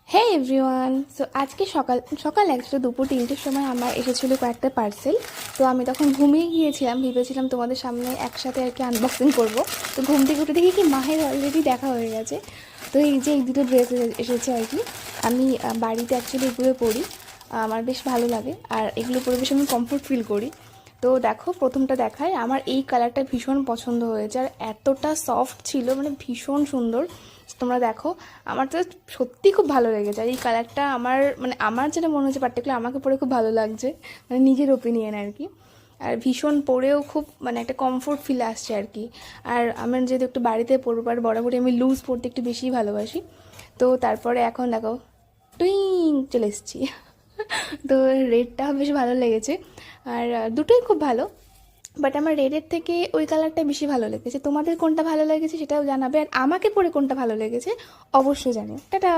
হে everyone, so আজকে সকাল সকাল অ্যাকচুয়ালি দুপুর 3টের সময় আমার এসেছিলো কয়েকটা পার্সেল। তো আমি তখন ঘুমিয়ে গিয়েছিলাম, ভেবেছিলাম তোমাদের সামনে একসাথে আর কি আনবক্সিং করবো। তো ঘুম থেকে উঠে দেখি কি মাহের অলরেডি দেখা হয়ে গেছে। তো এই যে এই দুটো ড্রেস এসেছে আর কি। আমি বাড়িতে অ্যাকচুয়ালি এগুলো পরি, আমার বেশ ভালো লাগে আর এগুলো পরে বেশ আমি কমফোর্ট ফিল করি। তো দেখো, প্রথমটা দেখায়, আমার এই কালারটা ভীষণ পছন্দ হয়েছে আর এতটা সফট ছিল, মানে ভীষণ সুন্দর। তোমরা দেখো, আমার তো সত্যি খুব ভালো লেগেছে। আর এই কালারটা আমার যেটা মনে হচ্ছে পার্টিকুলার আমাকে পরে খুব ভালো লাগছে, মানে নিজের ওপিনিয়ন আর কি। আর ভীষণ পরেও খুব একটা কমফোর্ট ফিল আসছে আর কি। আর আমার যেহেতু একটু বাড়িতে পরবো আর বরাবরই আমি লুজ পরতে একটু বেশিই ভালোবাসি। তো তারপরে এখন দেখো টুইং চলে এসেছি। তো রেডটা বেশ ভালো লেগেছে আর দুটোই খুব ভালো। বাট আমার রেডের থেকে ওই কালারটা বেশি ভালো লেগেছে। তোমাদের কোনটা ভালো লেগেছে সেটাও জানাবে, আর আমাকে পরে কোনটা ভালো লেগেছে অবশ্যই জানিও। টাটা।